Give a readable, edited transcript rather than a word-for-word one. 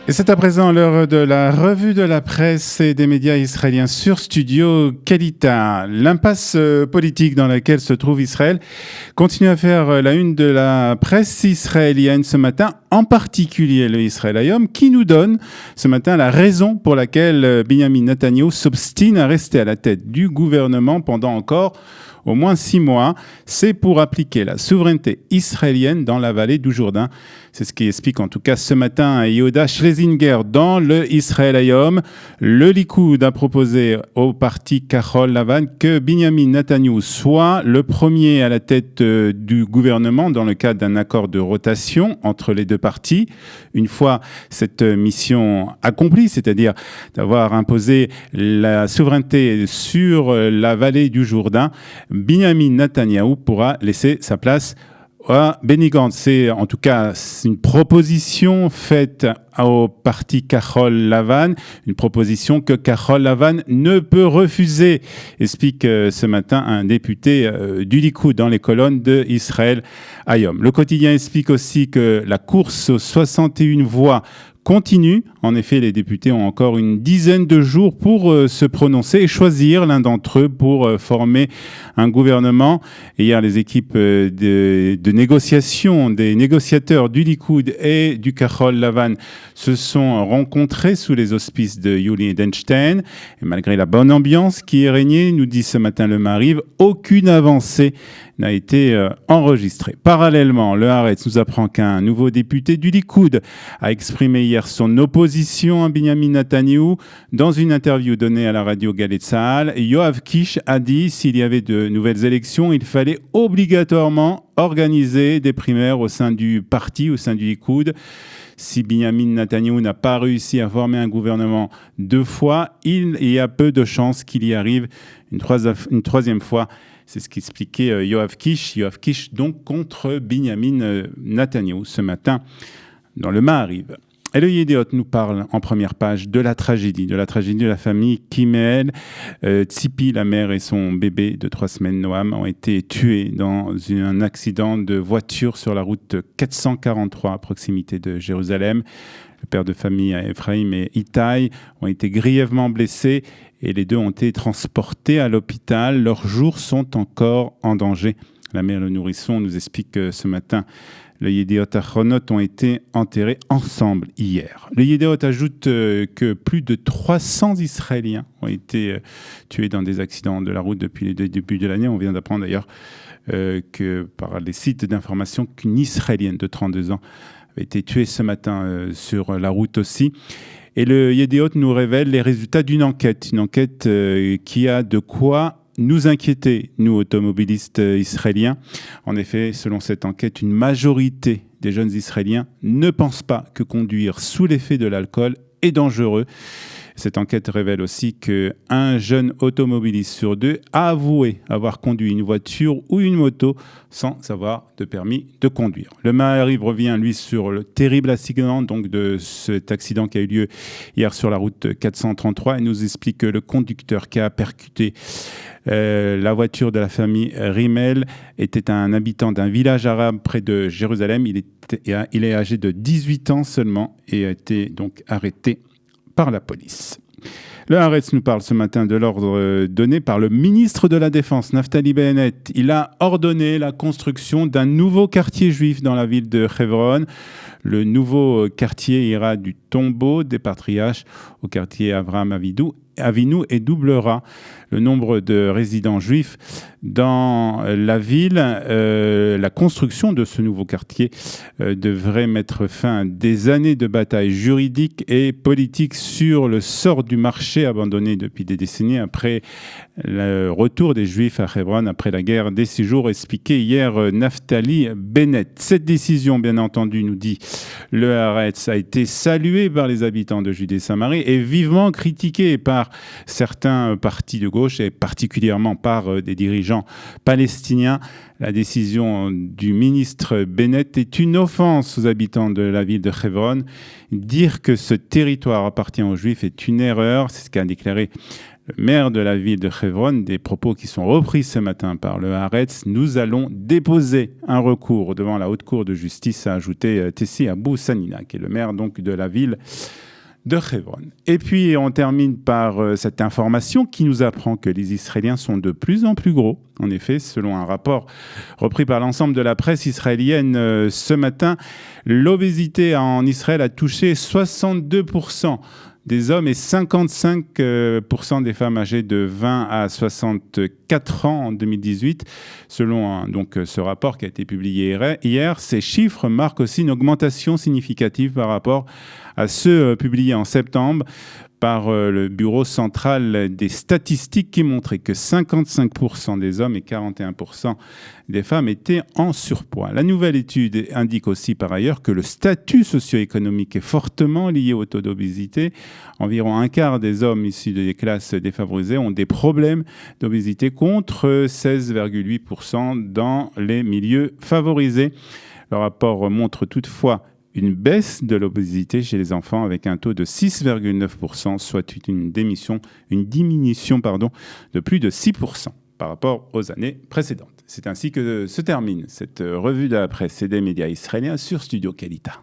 Et c'est à présent l'heure de la revue de la presse et des médias israéliens sur Studio Kalita. L'impasse politique dans laquelle se trouve Israël continue à faire la une de la presse israélienne ce matin, en particulier le Israël Hayom, qui nous donne ce matin la raison pour laquelle Benjamin Netanyahou s'obstine à rester à la tête du gouvernement pendant encore au moins 6 mois. C'est pour appliquer la souveraineté israélienne dans la vallée du Jourdain. C'est ce qui explique en tout cas ce matin Yehuda Schlesinger dans le Israël Hayom. Le Likoud a proposé au parti Kahol Lavan que Benjamin Netanyahou soit le premier à la tête du gouvernement dans le cadre d'un accord de rotation entre les deux partis. Une fois cette mission accomplie, c'est-à-dire d'avoir imposé la souveraineté sur la vallée du Jourdain, Benjamin Netanyahou pourra laisser sa place à Benny Gantz. C'est en tout cas une proposition faite au parti Kahol Lavan, une proposition que Kahol Lavan ne peut refuser, explique ce matin un député du Likoud dans les colonnes de Israël Hayom. Le quotidien explique aussi que la course aux 61 voix continue. En effet, les députés ont encore une dizaine de jours pour se prononcer et choisir l'un d'entre eux pour former un gouvernement. Et hier, les équipes de négociation des négociateurs du Likoud et du Kahol Lavan se sont rencontrés sous les auspices de Yuli Edelstein. Et malgré la bonne ambiance qui est régnée, nous dit ce matin le Maariv, aucune avancée n'a été enregistrée. Parallèlement, le Haaretz nous apprend qu'un nouveau député du Likoud a exprimé hier son opposition à Benjamin Netanyahou. Dans une interview donnée à la radio Galei Tzahal, Yoav Kish a dit s'il y avait de nouvelles élections, il fallait obligatoirement organiser des primaires au sein du parti, au sein du Likoud. Si Benjamin Netanyahou n'a pas réussi à former un gouvernement 2 fois, il y a peu de chances qu'il y arrive une troisième fois. C'est ce qu'expliquait Yoav Kish. Yoav Kish donc contre Benjamin Netanyahou ce matin dans le Maariv. Et le Yediot nous parle en première page de la tragédie de la famille Kimel. Tzipi, la mère et son bébé de 3 semaines, Noam, ont été tués dans un accident de voiture sur la route 443 à proximité de Jérusalem. Le père de famille, Ephraim et Itai, ont été grièvement blessés et les deux ont été transportés à l'hôpital. Leurs jours sont encore en danger. La mère et le nourrisson nous explique ce matin. Le Yediot Achronot ont été enterrés ensemble hier. Le Yediot ajoute que plus de 300 Israéliens ont été tués dans des accidents de la route depuis le début de l'année. On vient d'apprendre d'ailleurs que par les sites d'information qu'une Israélienne de 32 ans avait été tuée ce matin sur la route aussi. Et le Yediot nous révèle les résultats d'une enquête qui a de quoi nous inquiéter, nous automobilistes israéliens. En effet, selon cette enquête, une majorité des jeunes Israéliens ne pensent pas que conduire sous l'effet de l'alcool est dangereux. Cette enquête révèle aussi qu'un jeune automobiliste sur 2 a avoué avoir conduit une voiture ou une moto sans avoir de permis de conduire. Le Maariv revient, lui, sur le terrible accident donc de cet accident qui a eu lieu hier sur la route 433 et nous explique que le conducteur qui a percuté la voiture de la famille Rimel était un habitant d'un village arabe près de Jérusalem. Il est âgé de 18 ans seulement et a été donc arrêté par la police. Le Haaretz nous parle ce matin de l'ordre donné par le ministre de la Défense, Naftali Bennett. Il a ordonné la construction d'un nouveau quartier juif dans la ville de Hebron. Le nouveau quartier ira du tombeau des patriarches au quartier Avraham Avinu et doublera le nombre de résidents juifs dans la ville. La construction de ce nouveau quartier devrait mettre fin à des années de bataille juridique et politique sur le sort du marché abandonné depuis des décennies après le retour des Juifs à Hebron après la guerre des 6 jours, expliqué hier Naftali Bennett. Cette décision, bien entendu, nous dit le Haaretz, a été saluée par les habitants de Judée-Samarie et vivement critiquée par certains partis de gauche et particulièrement par des dirigeants palestiniens. La décision du ministre Bennett est une offense aux habitants de la ville de Hebron. Dire que ce territoire appartient aux Juifs est une erreur, c'est ce qu'a déclaré le maire de la ville de Hebron, des propos qui sont repris ce matin par le Haaretz. Nous allons déposer un recours devant la haute cour de justice, a ajouté Tessi Abou Sanina, qui est le maire donc de la ville de Hebron. Et puis on termine par cette information qui nous apprend que les Israéliens sont de plus en plus gros. En effet, selon un rapport repris par l'ensemble de la presse israélienne ce matin, l'obésité en Israël a touché 62% des hommes et 55% des femmes âgées de 20 à 64 ans en 2018. Selon donc, ce rapport qui a été publié hier, ces chiffres marquent aussi une augmentation significative par rapport à ceux publiés en septembre par le Bureau central des statistiques qui montrait que 55% des hommes et 41% des femmes étaient en surpoids. La nouvelle étude indique aussi par ailleurs que le statut socio-économique est fortement lié au taux d'obésité. Environ un quart des hommes issus des classes défavorisées ont des problèmes d'obésité contre 16,8% dans les milieux favorisés. Le rapport montre toutefois une baisse de l'obésité chez les enfants avec un taux de 6,9%, soit une diminution de plus de 6% par rapport aux années précédentes. C'est ainsi que se termine cette revue de la presse et des médias israéliens sur Studio Kalita.